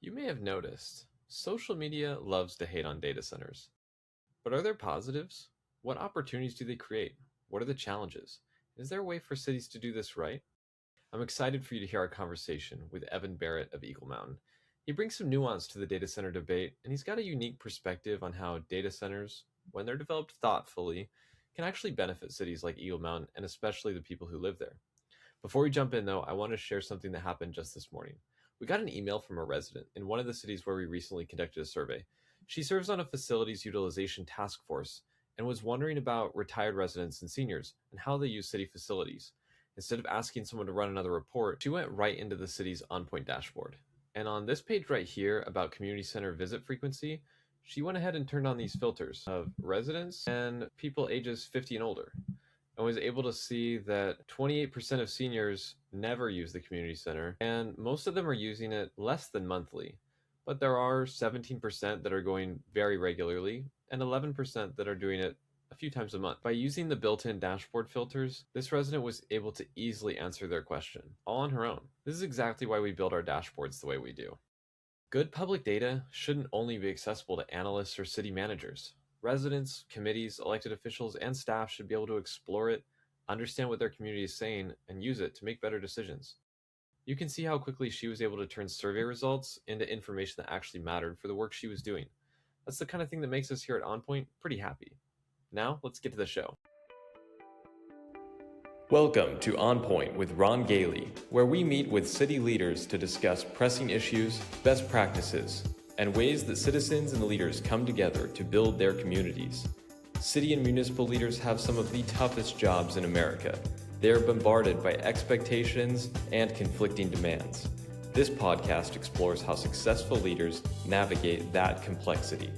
You may have noticed, social media loves to hate on data centers. But are there positives? What opportunities do they create? What are the challenges? Is there a way for cities to do this right? I'm excited for you to hear our conversation with Evan Berrett of Eagle Mountain. He brings some nuance to the data center debate, and he's got a unique perspective on how data centers, when they're developed thoughtfully, can actually benefit cities like Eagle Mountain and especially the people who live there. Before we jump in, though, I want to share something that happened just this morning. We got an email from a resident in one of the cities where we recently conducted a survey. She serves on a facilities utilization task force and was wondering about retired residents and seniors and how they use city facilities. Instead of asking someone to run another report, she went right into the city's OnPoint dashboard. And on this page right here about community center visit frequency, she went ahead and turned on these filters of residents and people ages 50 and older, and was able to see that 28% of seniors never use the community center, and most of them are using it less than monthly. But there are 17% that are going very regularly, and 11% that are doing it a few times a month. By using the built-in dashboard filters, this resident was able to easily answer their question, all on her own. This is exactly why we build our dashboards the way we do. Good public data shouldn't only be accessible to analysts or city managers. Residents, committees, elected officials, and staff should be able to explore it, understand what their community is saying, and use it to make better decisions. You can see how quickly she was able to turn survey results into information that actually mattered for the work she was doing. That's the kind of thing that makes us here at OnPoint pretty happy. Now, let's get to the show. Welcome to On Point with Ron Gailey, where we meet with city leaders to discuss pressing issues, best practices, and ways that citizens and leaders come together to build their communities. City and municipal leaders have some of the toughest jobs in America. They're bombarded by expectations and conflicting demands. This podcast explores how successful leaders navigate that complexity.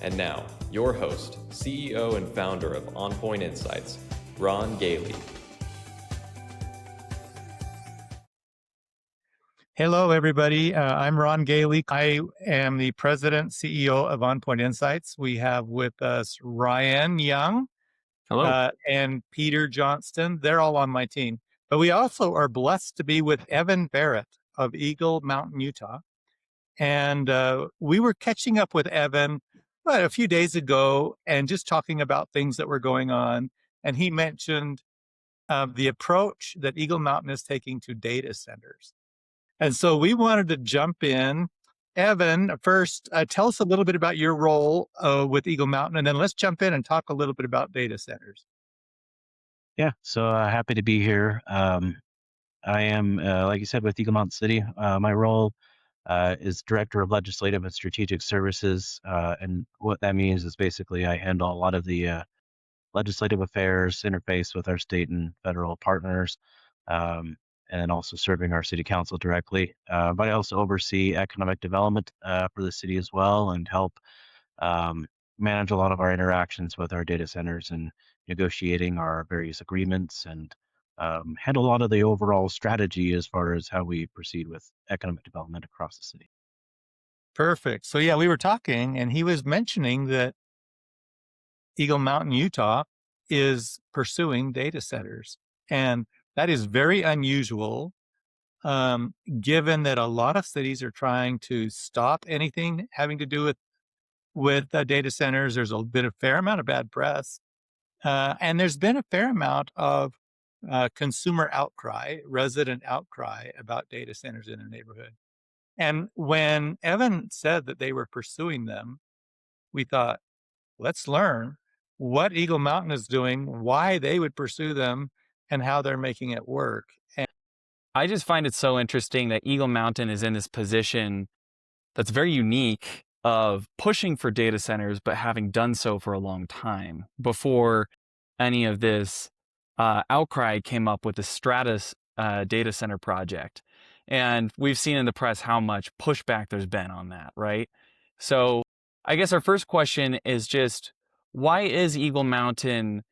And now, your host, CEO and founder of On Point Insights, Ron Gailey. Hello, everybody. I'm Ron Gailey. I am the president, CEO of OnPoint Insights. We have with us Ryan Young. Hello. And Peter Johnston. They're all on my team. But we also are blessed to be with Evan Berrett of Eagle Mountain, Utah. And we were catching up with Evan a few days ago and just talking about things that were going on. And he mentioned the approach that Eagle Mountain is taking to data centers. And so we wanted to jump in. Evan, first, tell us a little bit about your role with Eagle Mountain, and then let's jump in and talk a little bit about data centers. Yeah, so happy to be here. I am, like you said, with Eagle Mountain City. My role is Director of Legislative and Strategic Services, and what that means is basically I handle a lot of the legislative affairs, interface with our state and federal partners, and also serving our city council directly. But I also oversee economic development for the city as well, and help manage a lot of our interactions with our data centers and negotiating our various agreements, and handle a lot of the overall strategy as far as how we proceed with economic development across the city. Perfect. So yeah, we were talking and he was mentioning that Eagle Mountain, Utah is pursuing data centers. And that is very unusual, given that a lot of cities are trying to stop anything having to do with data centers. There's been a fair amount of bad press, and there's been a fair amount of consumer outcry, resident outcry about data centers in a neighborhood. And when Evan said that they were pursuing them, we thought, let's learn what Eagle Mountain is doing, why they would pursue them, and how they're making it work. And I just find it so interesting that Eagle Mountain is in this position that's very unique of pushing for data centers, but having done so for a long time before any of this outcry came up with the Stratus data center project. And we've seen in the press how much pushback there's been on that, right? So I guess our first question is just, why is Eagle Mountain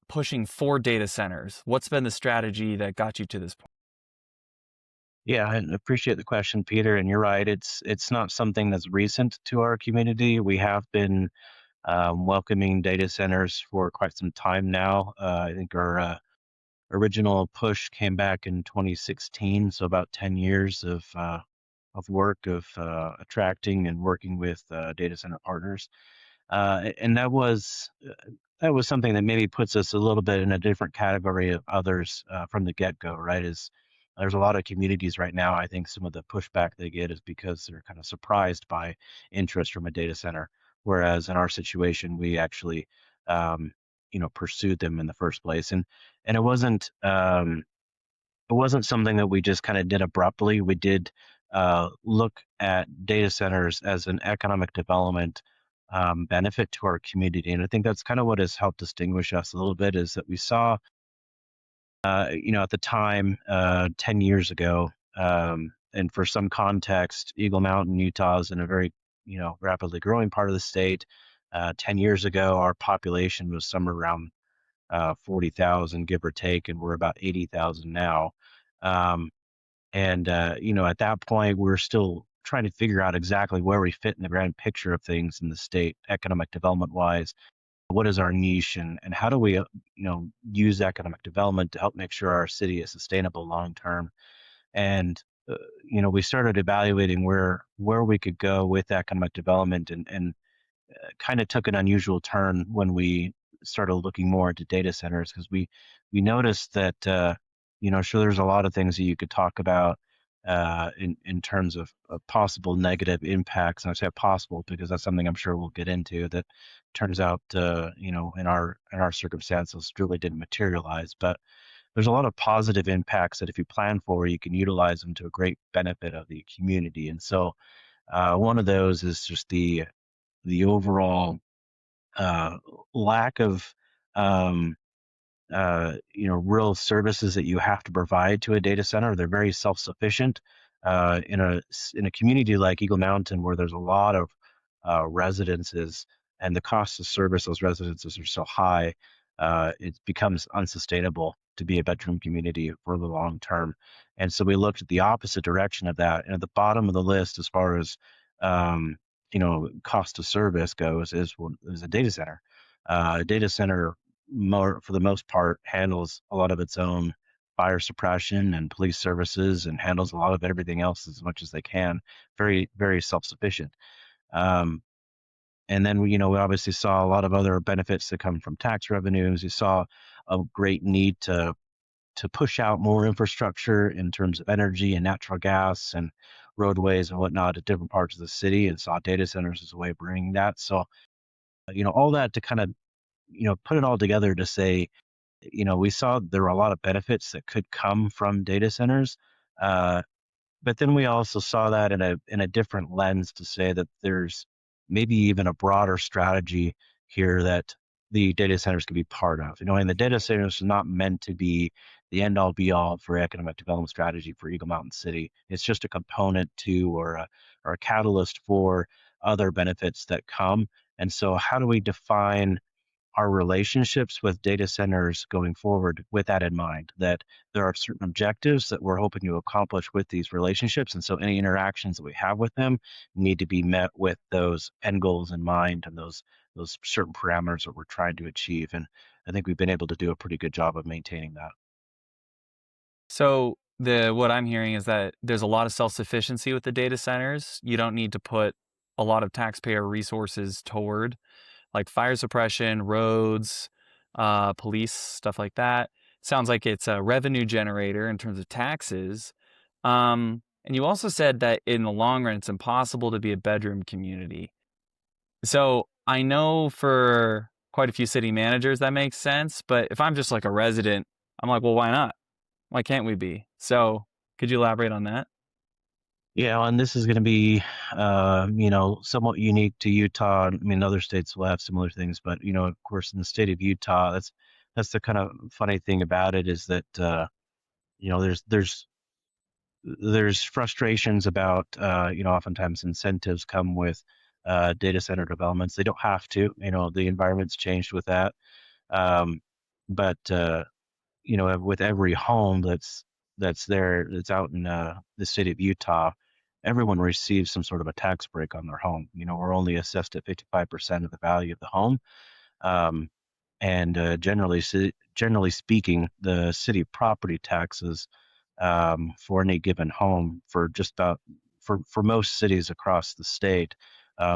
pushing for data centers? What's been the strategy that got you to this point? Yeah, I appreciate the question, Peter. And you're right; it's not something that's recent to our community. We have been welcoming data centers for quite some time now. I think our original push came back in 2016, so about 10 years of work of attracting and working with data center partners, and that was something that maybe puts us a little bit in a different category of others from the get go. Right? Is there's a lot of communities right now. I think some of the pushback they get is because they're kind of surprised by interest from a data center, whereas in our situation, we actually um, pursued them in the first place, and it wasn't something that we just kind of did abruptly. We did look at data centers as an economic development benefit to our community, and I think that's kind of what has helped distinguish us a little bit. Is that we saw, at the time, 10 years ago, and for some context, Eagle Mountain, Utah is in a very rapidly growing part of the state. 10 years ago, our population was somewhere around 40,000, give or take, and we're about 80,000 now. Um, and at that point, we're still trying to figure out exactly where we fit in the grand picture of things in the state, economic development wise. What is our niche, and how do we, use economic development to help make sure our city is sustainable long term? And we started evaluating where we could go with economic development, and kind of took an unusual turn when we started looking more into data centers, because we noticed that sure, there's a lot of things that you could talk about in terms of possible negative impacts, and I say possible because that's something I'm sure we'll get into, that turns out in our circumstances really didn't materialize. But there's a lot of positive impacts that if you plan for, you can utilize them to a great benefit of the community. And so one of those is just the overall uh, lack of um, real services that you have to provide to a data center. They're very self-sufficient. In a community like Eagle Mountain, where there's a lot of residences, and the cost to service those residences are so high, it becomes unsustainable to be a bedroom community for the long term. And so we looked at the opposite direction of that. And at the bottom of the list, as far as cost of service goes, is a data center. A data center, more for the most part, handles a lot of its own fire suppression and police services, and handles a lot of everything else as much as they can. Very, very self-sufficient. Um, and then we obviously saw a lot of other benefits that come from tax revenues. You saw a great need to push out more infrastructure in terms of energy and natural gas and roadways and whatnot at different parts of the city, and saw data centers as a way of bringing that. So, all that to kind of, put it all together to say, we saw there were a lot of benefits that could come from data centers. Uh, but then we also saw that in a different lens, to say that there's maybe even a broader strategy here that the data centers could be part of. And the data centers are not meant to be the end all be all for economic development strategy for Eagle Mountain City. It's just a component to, or a catalyst for other benefits that come. And so how do we define our relationships with data centers going forward with that in mind, that there are certain objectives that we're hoping to accomplish with these relationships, and so any interactions that we have with them need to be met with those end goals in mind, and those certain parameters that we're trying to achieve. And I think we've been able to do a pretty good job of maintaining that. So what I'm hearing is that there's a lot of self-sufficiency with the data centers. You don't need to put a lot of taxpayer resources toward like fire suppression, roads, police, stuff like that. Sounds like it's a revenue generator in terms of taxes. And you also said that in the long run, it's impossible to be a bedroom community. So I know for quite a few city managers that makes sense, but if I'm just like a resident, I'm like, well, why not? Why can't we be? So could you elaborate on that? Yeah, and this is going to be, somewhat unique to Utah. I mean, other states will have similar things, but of course, in the state of Utah, that's the kind of funny thing about it, is that there's frustrations about, oftentimes incentives come with data center developments. They don't have to. The environment's changed with that. Um, but with every home that's out in the state of Utah, everyone receives some sort of a tax break on their home. We're only assessed at 55% of the value of the home. Um, and generally speaking, the city property taxes for any given home, for just about for most cities across the state,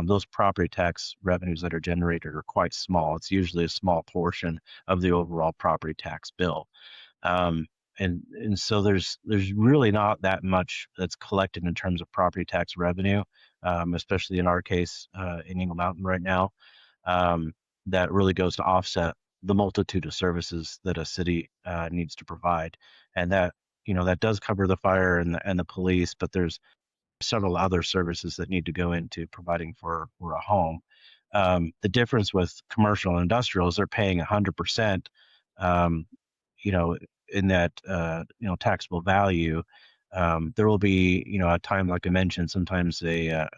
those property tax revenues that are generated are quite small. It's usually a small portion of the overall property tax bill. Um, and so there's really not that much that's collected in terms of property tax revenue, especially in our case in Eagle Mountain right now, um, that really goes to offset the multitude of services that a city needs to provide, and that that does cover the fire and the police, but there's several other services that need to go into providing for a home. The difference with commercial and industrial is they're paying 100%, um, you know, in that taxable value. There will be a time, like I mentioned, sometimes a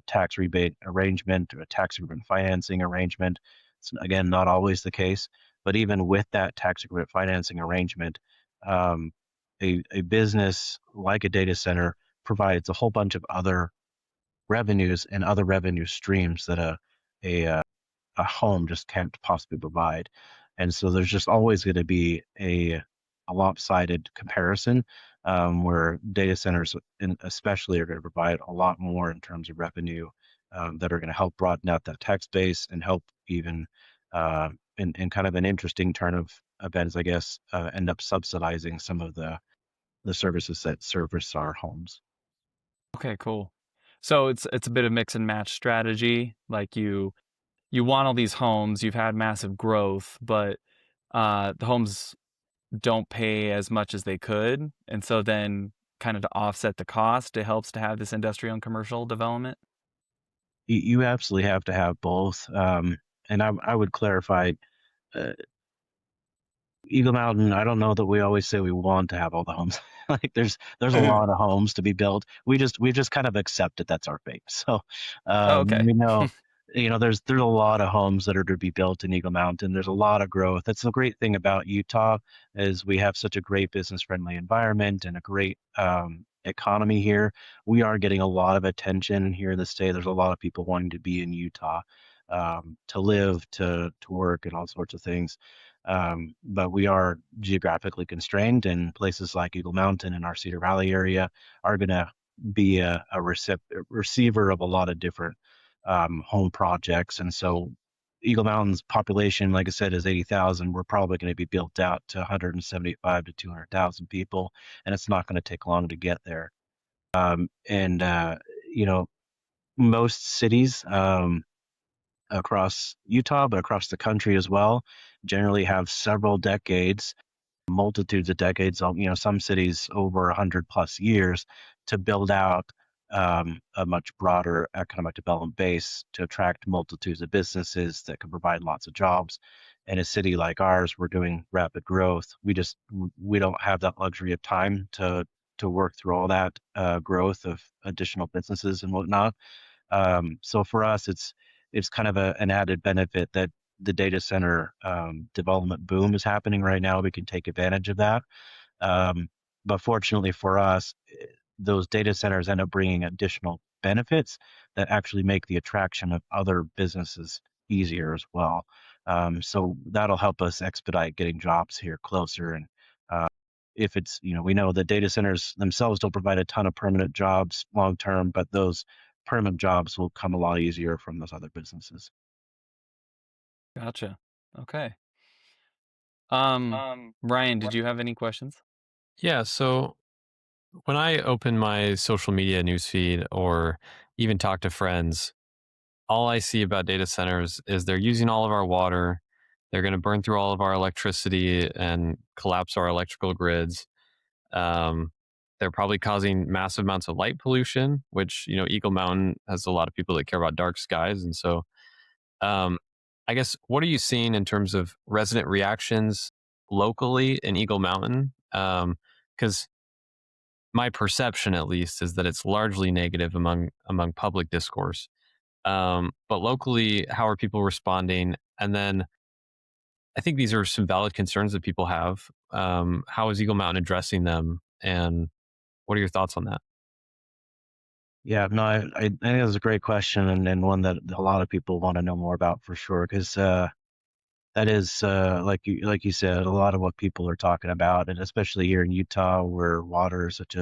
tax rebate arrangement or a tax increment financing arrangement. It's again not always the case, but even with that tax increment financing arrangement, um, a business like a data center provides a whole bunch of other revenues and other revenue streams that a home just can't possibly provide. And so there's just always going to be a lopsided comparison, where data centers, especially, are going to provide a lot more in terms of revenue, that are going to help broaden out that tax base and help even, in kind of an interesting turn of events, I guess, end up subsidizing some of the services that service our homes. Okay, cool. So it's a bit of mix and match strategy. Like you want all these homes, you've had massive growth, but the homes don't pay as much as they could, and so then kind of to offset the cost, it helps to have this industrial and commercial development. You absolutely have to have both. And I would clarify, uh, Eagle Mountain, I don't know that we always say we want to have all the homes. Like there's a lot of homes to be built. We just kind of accept it. That's our fate. So Oh, okay. we know, there's a lot of homes that are to be built in Eagle Mountain. There's a lot of growth. That's the great thing about Utah, is we have such a great business friendly environment and a great economy here. We are getting a lot of attention here in the state. There's a lot of people wanting to be in Utah, to live, to work, and all sorts of things. But we are geographically constrained, and places like Eagle Mountain and our Cedar Valley area are going to be a receiver of a lot of different home projects. And so Eagle Mountain's population, like I said, is 80,000. We're probably going to be built out to 175 to 200,000 people, and it's not going to take long to get there. And you know, most cities, across Utah, but across the country as well, generally have several decades, multitudes of decades, some cities over 100 plus years, to build out a much broader economic development base to attract multitudes of businesses that can provide lots of jobs. In a city like ours, we're doing rapid growth. We don't have that luxury of time to work through all that growth of additional businesses and whatnot. So for us, it's kind of an added benefit that the data center development boom is happening right now. We can take advantage of that. Um, but fortunately for us, those data centers end up bringing additional benefits that actually make the attraction of other businesses easier as well. So that'll help us expedite getting jobs here closer. And uh, if it's, we know that data centers themselves don't provide a ton of permanent jobs long term, but those permanent jobs will come a lot easier from those other businesses. Gotcha. Okay. Ryan, did you have any questions? Yeah, so when I open my social media newsfeed or even talk to friends, all I see about data centers is they're using all of our water. They're going to burn through all of our electricity and collapse our electrical grids. Um, they're probably causing massive amounts of light pollution, which, Eagle Mountain has a lot of people that care about dark skies. And so, um, I guess, what are you seeing in terms of resident reactions locally in Eagle Mountain? Because my perception, at least, is that it's largely negative among public discourse. But locally, how are people responding? And then I think these are some valid concerns that people have. How is Eagle Mountain addressing them? And what are your thoughts on that? Yeah, no, I think that's a great question, and one that a lot of people want to know more about for sure, because that is, like you said, a lot of what people are talking about, and especially here in Utah, where water is such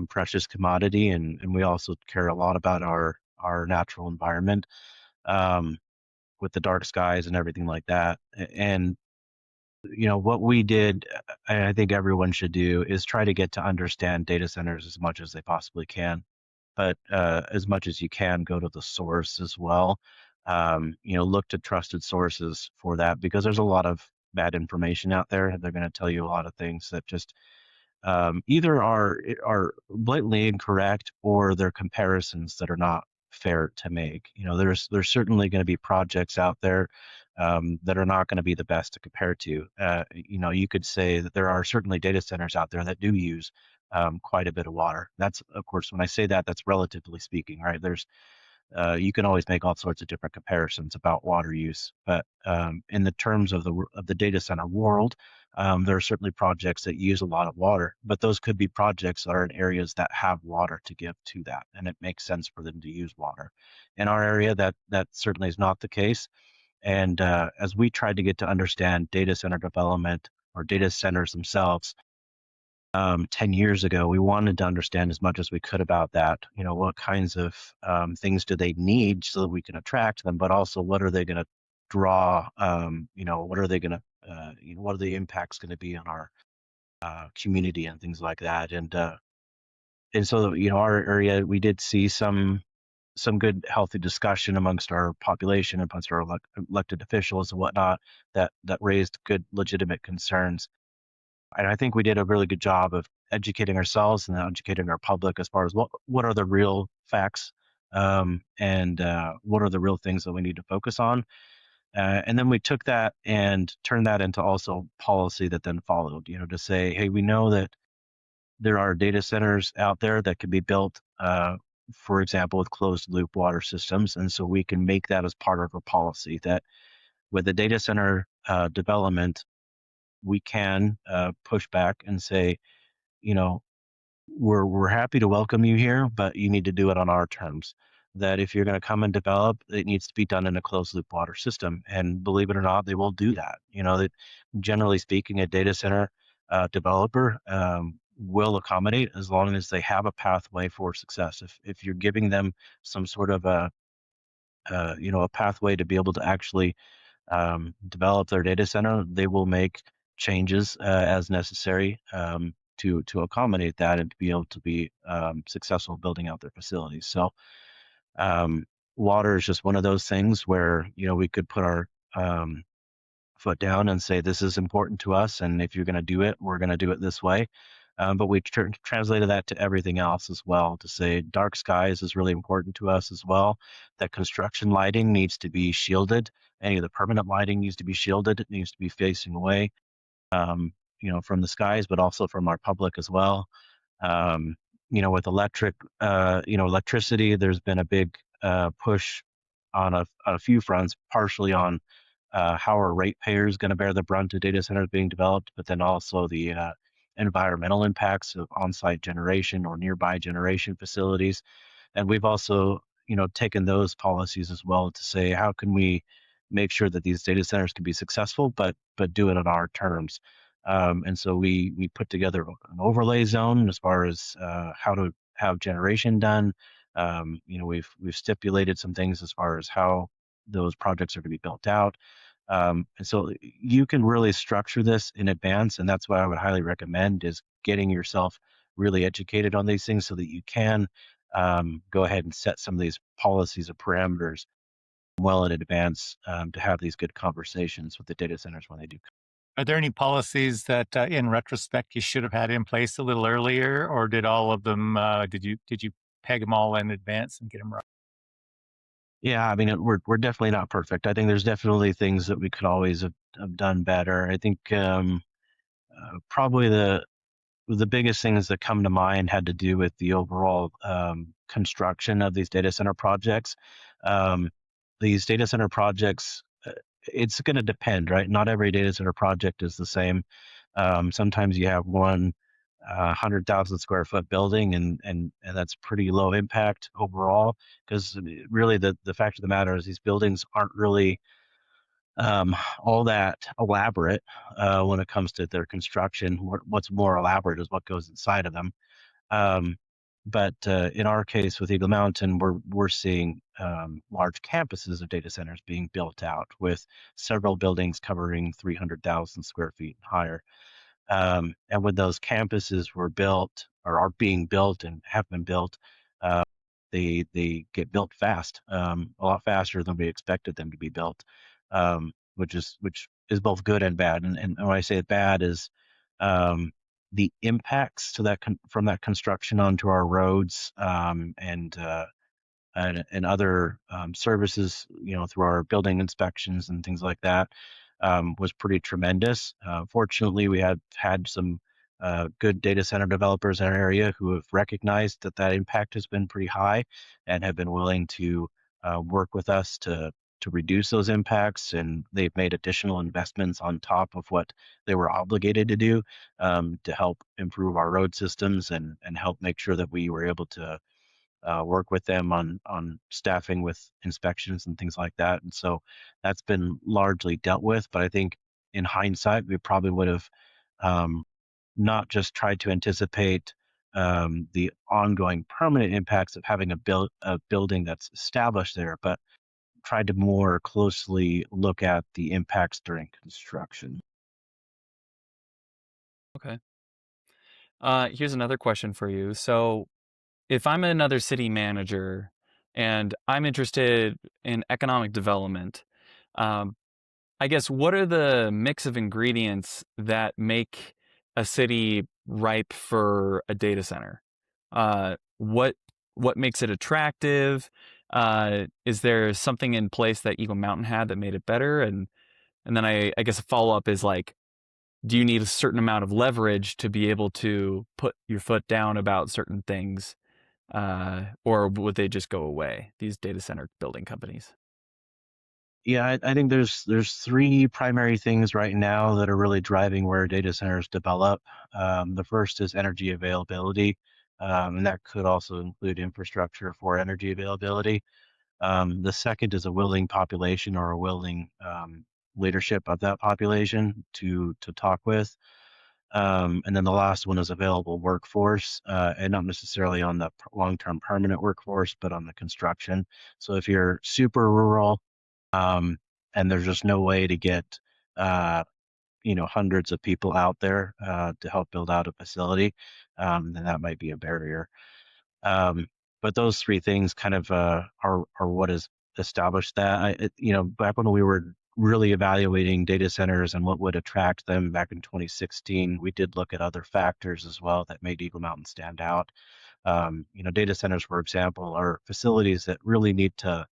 precious commodity, and we also care a lot about our natural environment, um, with the dark skies and everything like that. And what we did, and I think everyone should do, is try to get to understand data centers as much as they possibly can. But as much as you can, go to the source as well. Look to trusted sources for that, because there's a lot of bad information out there. They're going to tell you a lot of things that just either are blatantly incorrect, or they're comparisons that are not fair to make. There's certainly going to be projects out there that are not going to be the best to compare to. You could say that there are certainly data centers out there that do use quite a bit of water. That's, of course, when I say that, that's relatively speaking, right? You can always make all sorts of different comparisons about water use, but in the terms of the data center world, there are certainly projects that use a lot of water, but those could be projects that are in areas that have water to give to that, and it makes sense for them to use water. In our area, that certainly is not the case. And as we tried to get to understand data center development, or data centers themselves, 10 years ago, we wanted to understand as much as we could about that. What kinds of things do they need so that we can attract them, but also what are they going to draw? What are they going to, what are the impacts going to be on our community and things like that? And so, our area, we did see some good, healthy discussion amongst our population, amongst our elected officials and whatnot, that raised good, legitimate concerns. And I think we did a really good job of educating ourselves and educating our public as far as what are the real facts, and what are the real things that we need to focus on. And then we took that and turned that into also policy that then followed, to say, hey, we know that there are data centers out there that can be built, for example, with closed loop water systems. And so we can make that as part of our policy, that with the data center development, we can push back and say, you know, we're happy to welcome you here, but you need to do it on our terms. That if you're going to come and develop, it needs to be done in a closed loop water system. And believe it or not, they will do that. That generally speaking, a data center developer will accommodate, as long as they have a pathway for success. If you're giving them some sort of a pathway to be able to actually develop their data center, they will make changes as necessary to accommodate that, and to be able to be successful building out their facilities. So um, water is just one of those things where we could put our foot down and say, this is important to us, and if you're going to do it, we're going to do it this way. But we translated that to everything else as well, to say dark skies is really important to us as well. That construction lighting needs to be shielded. Any of the permanent lighting needs to be shielded. It needs to be facing away, from the skies, but also from our public as well. With electricity, there's been a big push on a few fronts, partially on how are ratepayers going to bear the brunt of data centers being developed, but then also the environmental impacts of on-site generation or nearby generation facilities. And we've also, taken those policies as well to say, how can we make sure that these data centers can be successful, but do it on our terms. And so we put together an overlay zone as far as how to have generation done. We've stipulated some things as far as how those projects are to be built out. And so you can really structure this in advance, and that's what I would highly recommend, is getting yourself really educated on these things so that you can go ahead and set some of these policies or parameters well in advance, to have these good conversations with the data centers when they do. Are there any policies that, in retrospect, you should have had in place a little earlier, or did all of them? Did you peg them all in advance and get them right? Yeah, I mean, we're definitely not perfect. I think there's definitely things that we could always have done better. I think probably the biggest things that come to mind had to do with the overall construction of these data center projects. Um, these data center projects, it's going to depend, right? Not every data center project is the same. Sometimes you have one 100,000 square foot building, and that's pretty low impact overall, because really the fact of the matter is these buildings aren't really all that elaborate when it comes to their construction. What's more elaborate is what goes inside of them. Um, but in our case with Eagle Mountain, we're seeing large campuses of data centers being built out with several buildings covering 300,000 square feet and higher. And when those campuses were built or are being built and have been built, uh, they get built fast, a lot faster than we expected them to be built, which is both good and bad. And when I say bad is um, the impacts to from that construction onto our roads, and other services, through our building inspections and things like that, was pretty tremendous. Fortunately, we have had some good data center developers in our area who have recognized that that impact has been pretty high and have been willing to work with us to reduce those impacts, and they've made additional investments on top of what they were obligated to do, to help improve our road systems and help make sure that we were able to work with them on staffing with inspections and things like that. And so that's been largely dealt with. But I think in hindsight, we probably would have um, not just tried to anticipate the ongoing permanent impacts of having a building that's established there, but tried to more closely look at the impacts during construction. Okay. Here's another question for you. So, if I'm another city manager and I'm interested in economic development, um, I guess what are the mix of ingredients that make a city ripe for a data center? What makes it attractive? Is there something in place that Eagle Mountain had that made it better? And then I guess a follow up is like, do you need a certain amount of leverage to be able to put your foot down about certain things, or would they just go away? These data center building companies. Yeah, I think there's three primary things right now that are really driving where data centers develop. The first is energy availability, and that could also include infrastructure for energy availability. The second is a willing population or a willing leadership of that population to talk with. And then the last one is available workforce, and not necessarily on the long-term permanent workforce, but on the construction. So if you're super rural, um, and there's just no way to get uh, hundreds of people out there to help build out a facility, then that might be a barrier. Um, but those three things kind of are what has established that. Back when we were really evaluating data centers and what would attract them back in 2016, we did look at other factors as well that made Eagle Mountain stand out. Data centers, for example, are facilities that really need to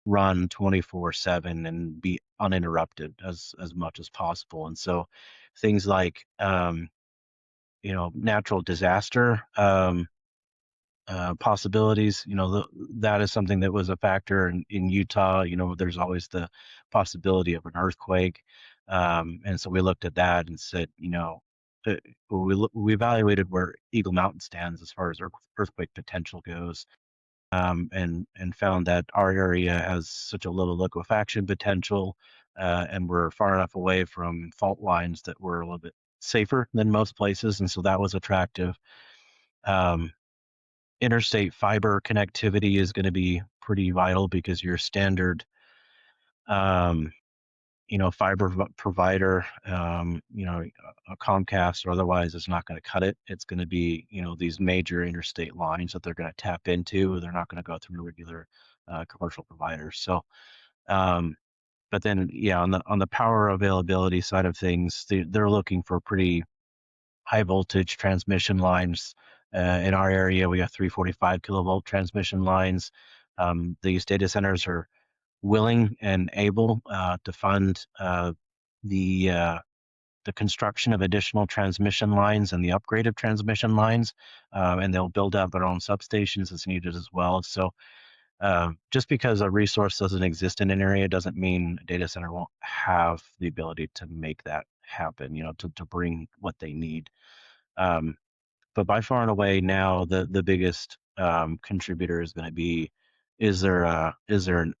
run 24/7 and be uninterrupted as much as possible. And so things like natural disaster possibilities, that is something that was a factor in Utah. There's always the possibility of an earthquake. And so we looked at that and said, uh, we evaluated where Eagle Mountain stands as far as earthquake potential goes, and found that our area has such a little liquefaction potential, and we're far enough away from fault lines that we're a little bit safer than most places, and so that was attractive. Um, Interstate fiber connectivity is going to be pretty vital because your standard, um, fiber provider, a Comcast or otherwise is not going to cut it. It's going to be, these major interstate lines that they're going to tap into. They're not going to go through regular commercial providers. So, um, but then, yeah, on the power availability side of things, they're looking for pretty high voltage transmission lines. In our area, we have 345 kilovolt transmission lines. These data centers are willing and able to fund the uh, the construction of additional transmission lines and the upgrade of transmission lines, and they'll build out their own substations as needed as well. So just because a resource doesn't exist in an area doesn't mean a data center won't have the ability to make that happen, to bring what they need. Um, but by far and away now, the biggest contributor is going to be, is there an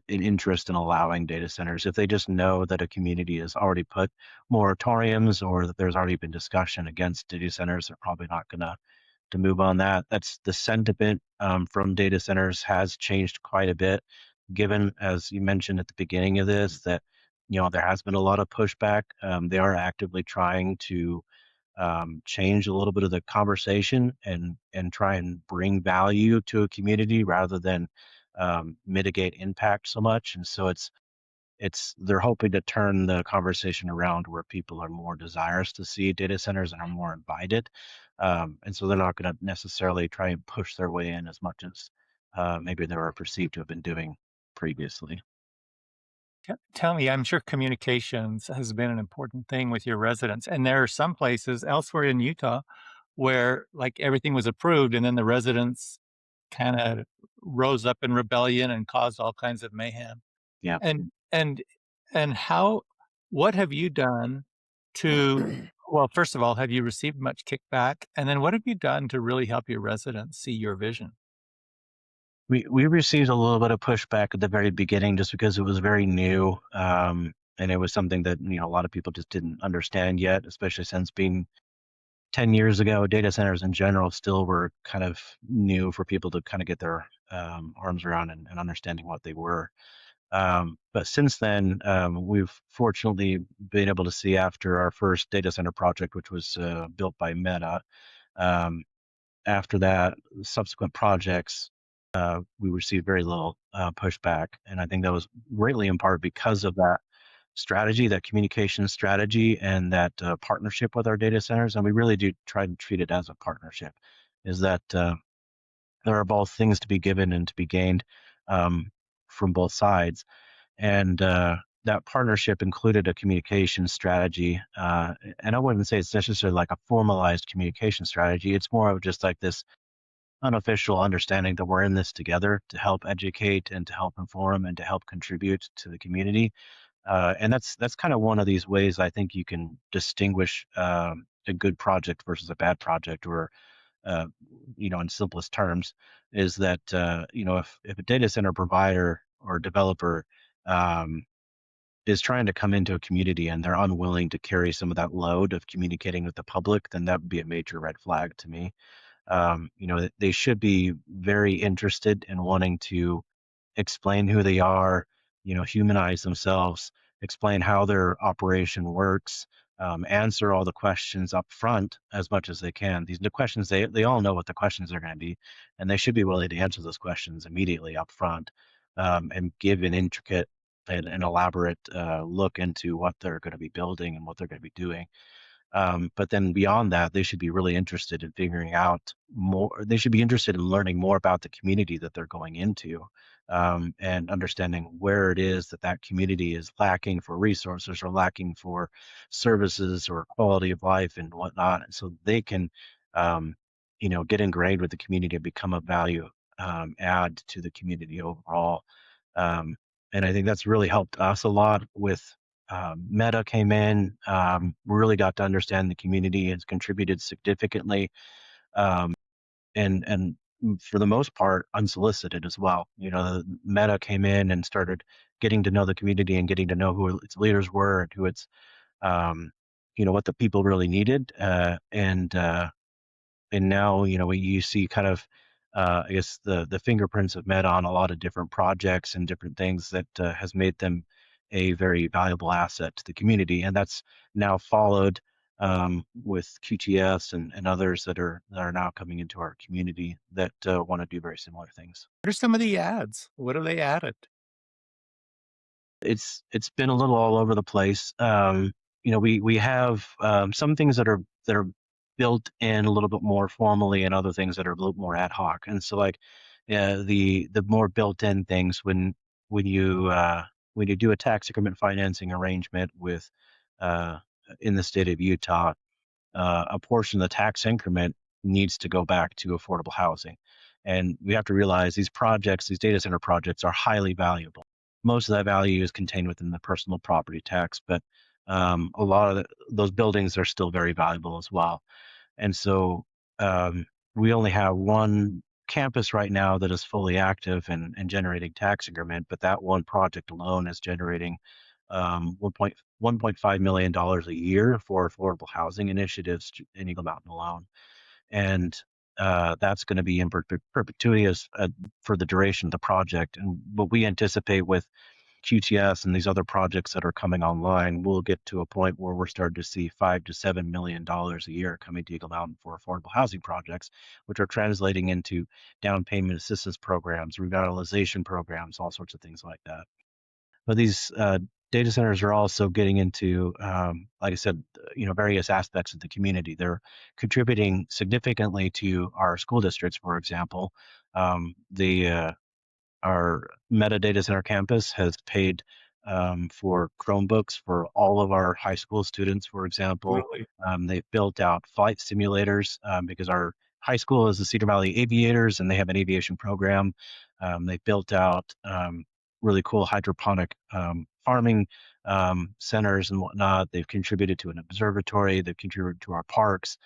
interest in allowing data centers? If they just know that a community has already put moratoriums or that there's already been discussion against data centers, they're probably not going to move on that. That's the sentiment from data centers has changed quite a bit, given, as you mentioned at the beginning of this, that there has been a lot of pushback. They are actively trying to change a little bit of the conversation and try and bring value to a community rather than mitigate impact so much. And so they're hoping to turn the conversation around where people are more desirous to see data centers and are more invited. And so they're not going to necessarily try and push their way in as much as maybe they were perceived to have been doing previously. Tell me, I'm sure communications has been an important thing with your residents, and there are some places elsewhere in Utah where, like, everything was approved, and then the residents kinda rose up in rebellion and caused all kinds of mayhem. Yeah. And how what have you done to well, first of all, have you received much kickback? And then what have you done to really help your residents see your vision? We received a little bit of pushback at the very beginning just because it was very new, and it was something that a lot of people just didn't understand yet, especially since being 10 years ago, data centers in general still were kind of new for people to kind of get their arms around and understanding what they were. But since then, we've fortunately been able to see after our first data center project, which was built by Meta. Um, After that, subsequent projects, we received very little pushback. And I think that was greatly in part because of that strategy, that communication strategy, and that partnership with our data centers. And we really do try to treat it as a partnership, is that there are both things to be given and to be gained from both sides. And that partnership included a communication strategy. And I wouldn't say it's necessarily like a formalized communication strategy. It's more of just like this unofficial understanding that we're in this together to help educate and to help inform and to help contribute to the community. And that's kind of one of these ways I think you can distinguish a good project versus a bad project, or uh, in simplest terms, is that if a data center provider or developer um, is trying to come into a community and they're unwilling to carry some of that load of communicating with the public, then that would be a major red flag to me. They should be very interested in wanting to explain who they are, humanize themselves, explain how their operation works, answer all the questions up front as much as they can. The questions, they all know what the questions are going to be, and they should be willing to answer those questions immediately up front, and give an intricate and elaborate look into what they're going to be building and what they're going to be doing. But then beyond that, they should be really interested in figuring out more. They should be interested in learning more about the community that they're going into, and understanding where it is that that community is lacking for resources or lacking for services or quality of life and whatnot. And so they can, um, get ingrained with the community and become a value add to the community overall. Um, and I think that's really helped us a lot with Meta came in, really got to understand the community, has contributed significantly, um, and for the most part, unsolicited as well. Meta came in and started getting to know the community and getting to know who its leaders were and who its, um, what the people really needed, and now you see kind of I guess the fingerprints of Meta on a lot of different projects and different things that has made them a very valuable asset to the community, and that's now followed with QTS and others that are now coming into our community that want to do very similar things. What are some of the ads? What have they added? It's been a little all over the place. We have some things that are built in a little bit more formally, and other things that are a little more ad hoc. And so, like, the more built-in things, when you do a tax increment financing arrangement with uh, in the state of Utah, a portion of the tax increment needs to go back to affordable housing. And we have to realize these projects, these data center projects, are highly valuable. Most of that value is contained within the personal property tax, but a lot of those buildings are still very valuable as well. And so we only have one campus right now that is fully active and generating tax increment, but that one project alone is generating 1.5 million dollars a year for affordable housing initiatives in Eagle Mountain alone. And that's going to be in perpetuity for the duration of the project. And what we anticipate with QTS and these other projects that are coming online, we'll get to a point where we're starting to see $5 to $7 million a year coming to Eagle Mountain for affordable housing projects, which are translating into down payment assistance programs, revitalization programs, all sorts of things like that. But these data centers are also getting into, like I said, various aspects of the community. They're contributing significantly to our school districts, for example. The Our metadata center campus has paid for Chromebooks for all of our high school students, for example. Really? They've built out flight simulators because our high school is the Cedar Valley Aviators and they have an aviation program. They've built out really cool hydroponic farming centers and whatnot. They've contributed to an observatory. They've contributed to our parks.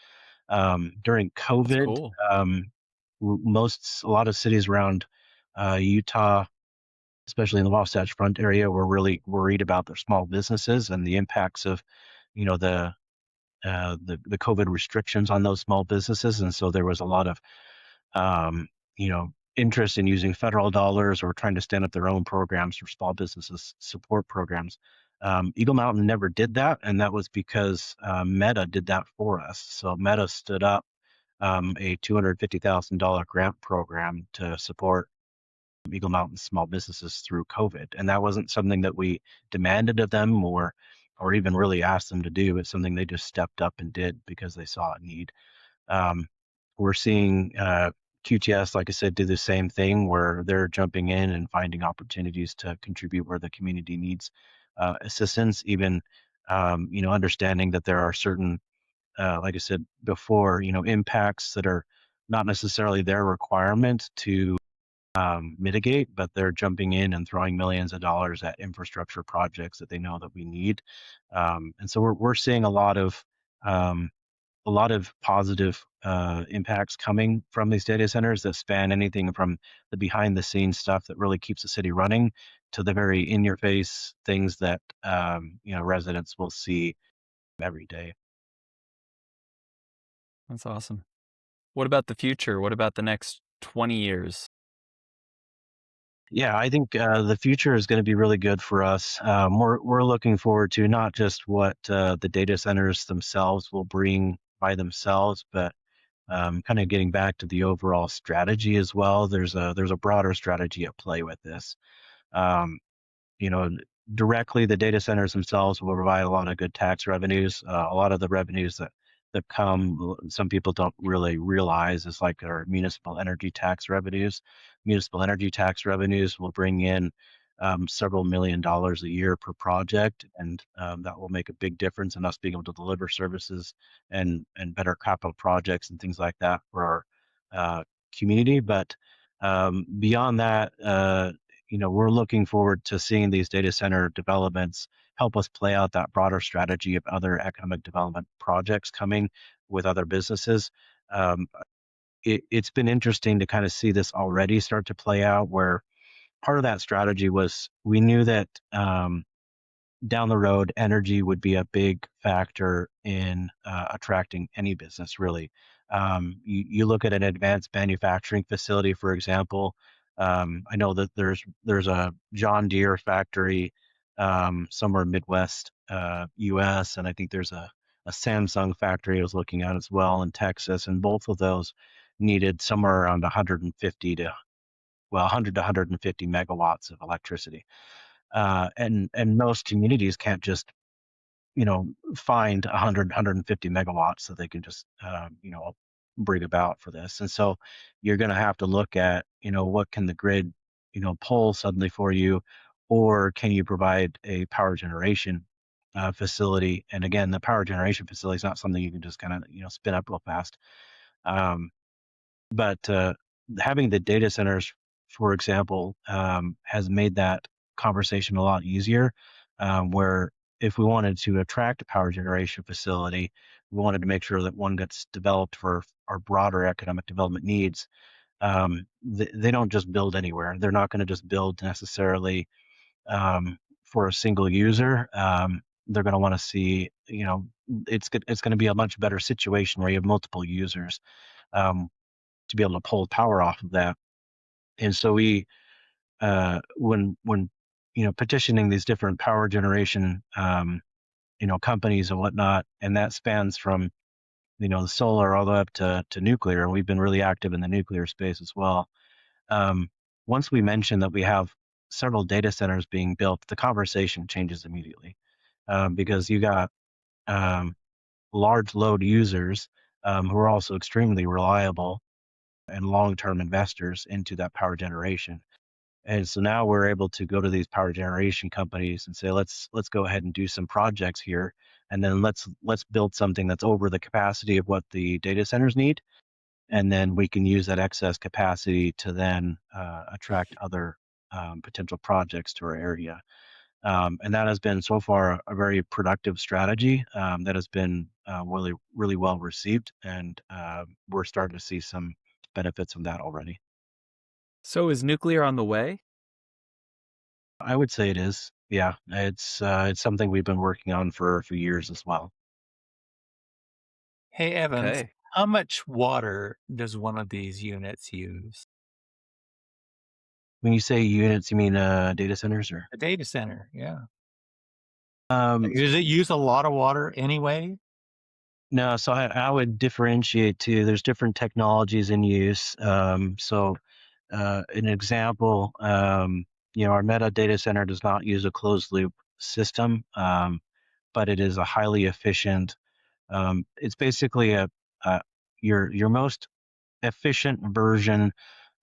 During That's COVID, cool. a lot of cities around Utah, especially in the Wasatch Front area, were really worried about their small businesses and the impacts of, you know, the COVID restrictions on those small businesses, and so there was a lot of, interest in using federal dollars or trying to stand up their own programs for small businesses support programs. Eagle Mountain never did that, and that was because Meta did that for us. So Meta stood up a $250,000 grant program to support Eagle Mountain small businesses through COVID. And that wasn't something that we demanded of them or even really asked them to do. It's something they just stepped up and did because they saw a need. Um, we're seeing QTS, like I said, do the same thing where they're jumping in and finding opportunities to contribute where the community needs assistance, even understanding that there are certain, like I said before, impacts that are not necessarily their requirement to mitigate, but they're jumping in and throwing millions of dollars at infrastructure projects that they know that we need. And so we're seeing um, a lot of positive impacts coming from these data centers that span anything from the behind the scenes stuff that really keeps the city running to the very in your face things that residents will see every day. That's awesome. What about the future? What about the next 20 years? Yeah, I think the future is going to be really good for us. We're looking forward to not just what the data centers themselves will bring by themselves, but kind of getting back to the overall strategy as well. There's a broader strategy at play with this. Um, you know, Directly the data centers themselves will provide a lot of good tax revenues. A lot of the revenues that come, some people don't really realize is like our municipal energy tax revenues. Municipal energy tax revenues will bring in several $1 million a year per project, and that will make a big difference in us being able to deliver services and better capital projects and things like that for our community. But beyond that, we're looking forward to seeing these data center developments help us play out that broader strategy of other economic development projects coming with other businesses. Um, it's been interesting to kind of see this already start to play out where part of that strategy was we knew that down the road, energy would be a big factor in attracting any business, really. You look at an advanced manufacturing facility, for example. I know that there's a John Deere factory somewhere Midwest U.S., and I think there's a Samsung factory I was looking at as well in Texas, and both of those needed somewhere around 100 to 150 megawatts of electricity. And most communities can't just find 150 megawatts that they can just bring about for this. And so you're going to have to look at what can the grid pull suddenly for you, or can you provide a power generation facility? And again, the power generation facility is not something you can just kind of spin up real fast. Um, but having the data centers, for example, has made that conversation a lot easier. Where if we wanted to attract a power generation facility, we wanted to make sure that one gets developed for our broader economic development needs. They don't just build anywhere. They're not going to just build necessarily for a single user. They're going to want to see, it's going to be a much better situation where you have multiple users. Um, to be able to pull power off of that. And so we, when petitioning these different power generation, companies and whatnot, and that spans from the solar all the way up to nuclear. And we've been really active in the nuclear space as well. Once we mention that we have several data centers being built, the conversation changes immediately, because you got large load users who are also extremely reliable and long-term investors into that power generation. And so now we're able to go to these power generation companies and say, let's go ahead and do some projects here, and then let's build something that's over the capacity of what the data centers need, and then we can use that excess capacity to then attract other potential projects to our area. And that has been so far a very productive strategy that has been really, really well received, and we're starting to see some benefits from that already. So is nuclear on the way? I would say it is. Yeah, it's something we've been working on for a few years as well. Hey, Evans, Okay. how much water does one of these units use? When you say units, you mean data centers, or? A data center, yeah. Um, Does it use a lot of water anyway? no, so I would differentiate too. There's different technologies in use. So an example, our Meta data center does not use a closed loop system, but it is a highly efficient. It's basically a your most efficient version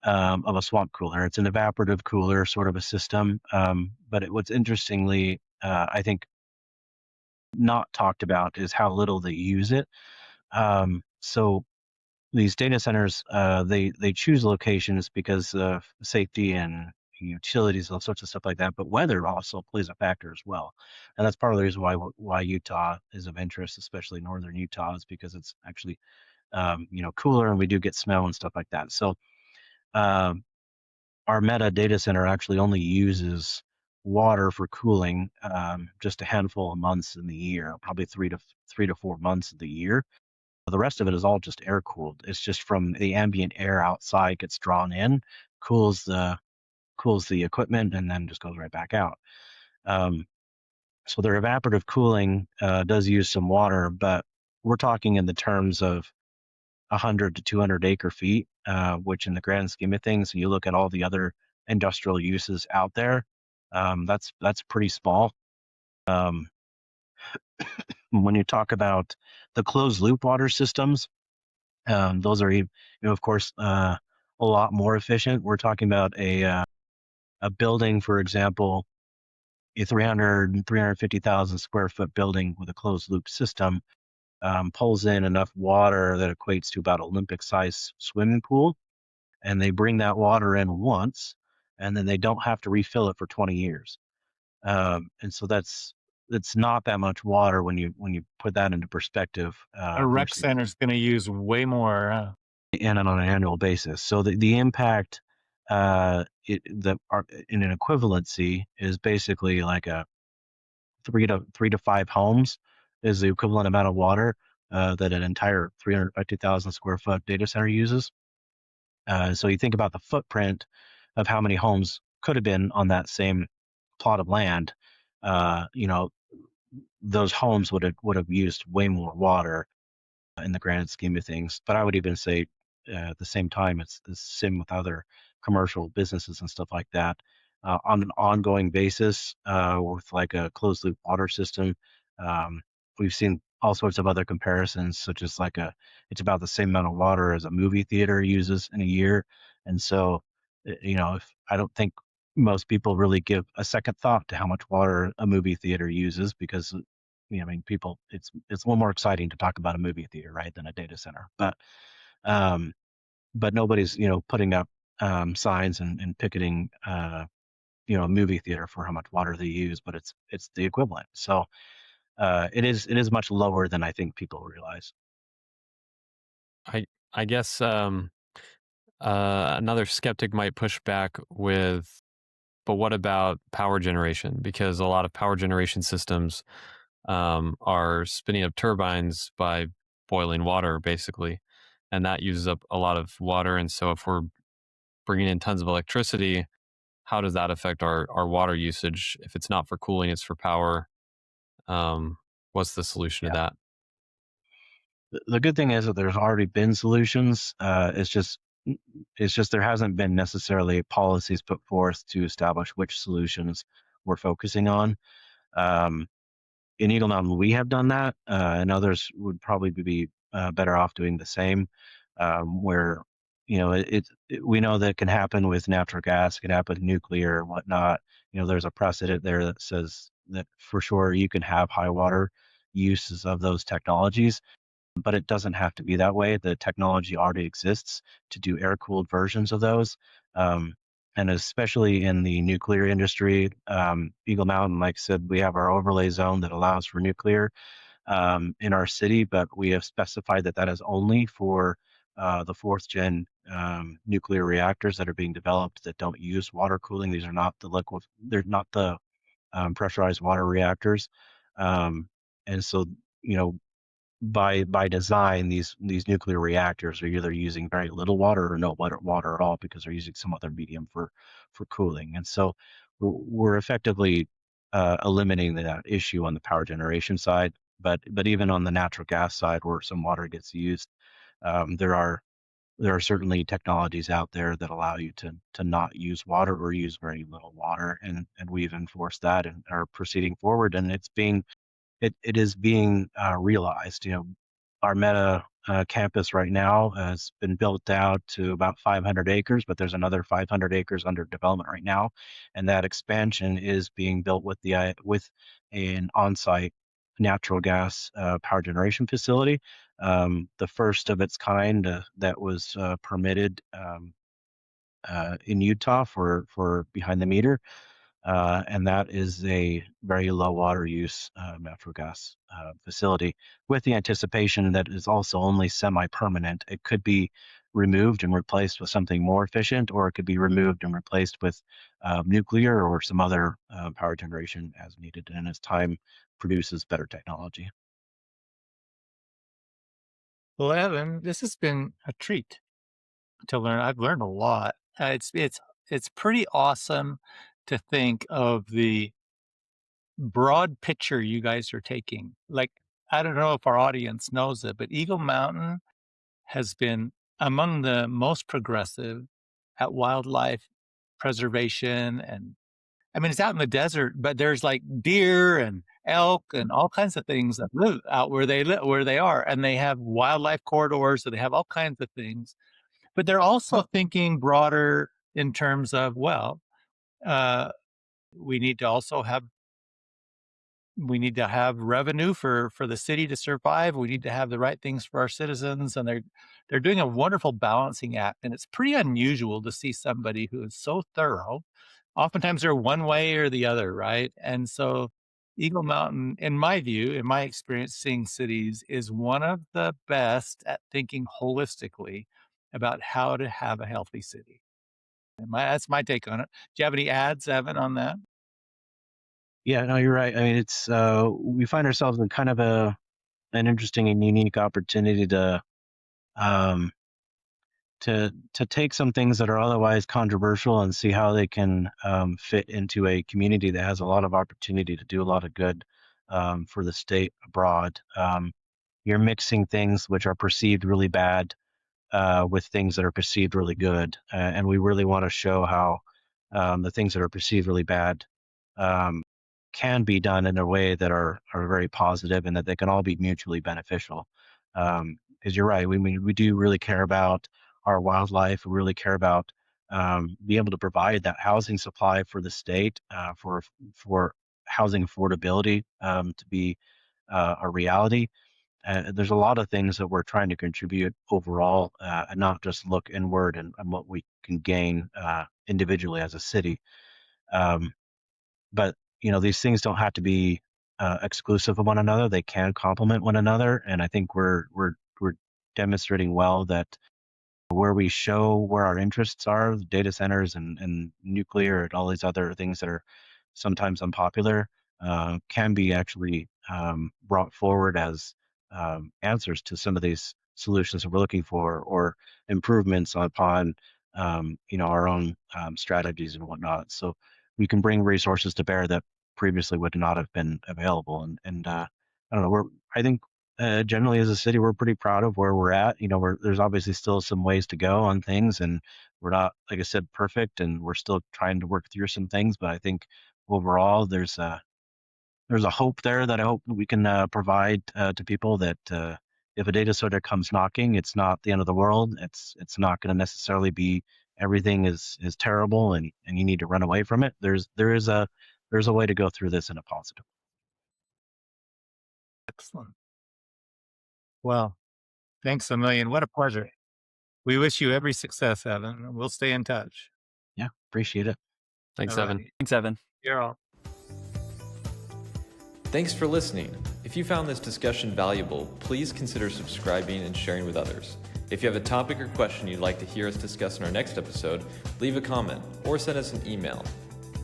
of a swamp cooler. It's an evaporative cooler sort of a system. But what's interestingly, I think, not talked about is how little they use it. So these data centers, they choose locations because of safety and utilities, all sorts of stuff like that. But weather also plays a factor as well, and that's part of the reason why Utah is of interest, especially northern Utah, is because it's actually cooler, and we do get snow and stuff like that. So um, our Meta data center actually only uses water for cooling just a handful of months in the year, probably 3 to 4 months of the year. The rest of it is all just air cooled. It's just from the ambient air outside gets drawn in, cools the equipment, and then just goes right back out. Um, so their evaporative cooling does use some water, but we're talking in the terms of 100 to 200 acre feet, which in the grand scheme of things, you look at all the other industrial uses out there, that's pretty small. Um, when you talk about the closed loop water systems, those are, of course, a lot more efficient. We're talking about a building, for example, a 350,000 square foot building with a closed loop system pulls in enough water that equates to about Olympic size swimming pool. And they bring that water in once, and then they don't have to refill it for 20 years. And so it's not that much water when you put that into perspective A rec versus center is going to use way more. and on an annual basis. So the impact in an equivalency is basically like a 3 to 5 homes is the equivalent amount of water that an entire 350,000 square foot data center uses. So you think about the footprint of how many homes could have been on that same plot of land. Uh, you know, those homes would have used way more water in the grand scheme of things. But I would even say at the same time, it's the same with other commercial businesses and stuff like that. On an ongoing basis, with like a closed loop water system, um, we've seen all sorts of other comparisons, such as it's about the same amount of water as a movie theater uses in a year. And so, if I don't think most people really give a second thought to how much water a movie theater uses, because I mean, people, it's a little more exciting to talk about a movie theater, right, than a data center. Um, but nobody's putting up signs and picketing a movie theater for how much water they use, but it's the equivalent. So it is much lower than I think people realize. I guess another skeptic might push back with, but what about power generation? Because a lot of power generation systems are spinning up turbines by boiling water, basically. and that uses up a lot of water. And so if we're bringing in tons of electricity, how does that affect our water usage? If it's not for cooling, it's for power. Um, what's the solution to Yeah. that? The good thing is that there's already been solutions. It's just there hasn't been necessarily policies put forth to establish which solutions we're focusing on. Um, in Eagle Mountain, we have done that, and others would probably be better off doing the same. Where we know that can happen with natural gas, can happen with nuclear and whatnot. There's a precedent there that says that for sure you can have high water uses of those technologies, but it doesn't have to be that way. The technology already exists to do air cooled versions of those. Um, and especially in the nuclear industry, Eagle Mountain, like I said, we have our overlay zone that allows for nuclear in our city, but we have specified that that is only for the fourth gen nuclear reactors that are being developed that don't use water cooling. These are not the liquid, they're not the pressurized water reactors. And so, you know, by design, these nuclear reactors are either using very little water or no water at all because they're using some other medium for cooling. And so we're effectively eliminating that issue on the power generation side. But even on the natural gas side, where some water gets used, there are certainly technologies out there that allow you to not use water or use very little water, and we've enforced that and are proceeding forward, and it is being realized. Our Meta campus right now has been built out to about 500 acres, but there's another 500 acres under development right now, and that expansion is being built with an on-site natural gas power generation facility, the first of its kind that was permitted in Utah for behind the meter, and that is a very low water use natural gas facility with the anticipation that it's also only semi-permanent. It could be removed and replaced with something more efficient, or it could be removed and replaced with nuclear or some other power generation as needed and as time produces better technology. Well, Evan, this has been a treat to learn. I've learned a lot. It's pretty awesome to think of the broad picture you guys are taking. Like, I don't know if our audience knows it, but Eagle Mountain has been among the most progressive at wildlife preservation. And I mean, it's out in the desert, but there's like deer and elk and all kinds of things that live out where they live, where they are. And they have wildlife corridors, so they have all kinds of things. But they're also thinking broader in terms of, well, uh, we need to also have we need to have revenue for the city to survive. We need to have the right things for our citizens, and they're doing a wonderful balancing act. And it's pretty unusual to see somebody who is so thorough. Oftentimes they're one way or the other, right? And so Eagle Mountain, in my view, in my experience seeing cities, is one of the best at thinking holistically about how to have a healthy city. That's my take on it. Do you have any ads, Evan, on that? Yeah, no, you're right. I mean, it's we find ourselves in kind of an interesting and unique opportunity um, to take some things that are otherwise controversial and see how they can fit into a community that has a lot of opportunity to do a lot of good for the state abroad. You're mixing things which are perceived really bad with things that are perceived really good, and we really want to show how the things that are perceived really bad um, can be done in a way that are very positive and that they can all be mutually beneficial. Because you're right, we do really care about our wildlife. We really care about being able to provide that housing supply for the state, for housing affordability to be a reality. There's a lot of things that we're trying to contribute overall, and not just look inward and what we can gain individually as a city. Um, but these things don't have to be exclusive of one another. They can complement one another, and I think we're demonstrating well that where we show where our interests are, data centers and nuclear and all these other things that are sometimes unpopular, can be actually brought forward as answers to some of these solutions that we're looking for, or improvements upon our own strategies and whatnot. So we can bring resources to bear that previously would not have been available. And I don't know, I think generally as a city, we're pretty proud of where we're at. There's obviously still some ways to go on things, and we're not, like I said, perfect, and we're still trying to work through some things. But I think overall, there's a hope there that I hope we can provide to people, that if a data center comes knocking, it's not the end of the world. It's not going to necessarily be everything is terrible and you need to run away from it. There's a way to go through this in a positive. Excellent. Well, thanks a million. What a pleasure. We wish you every success, Evan. We'll stay in touch. Yeah, appreciate it. Thanks, All Evan. righty. Thanks, Evan. You're all. Thanks for listening. If you found this discussion valuable, please consider subscribing and sharing with others. If you have a topic or question you'd like to hear us discuss in our next episode, leave a comment or send us an email.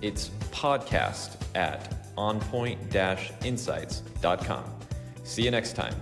It's podcast@onpoint-insights.com. See you next time.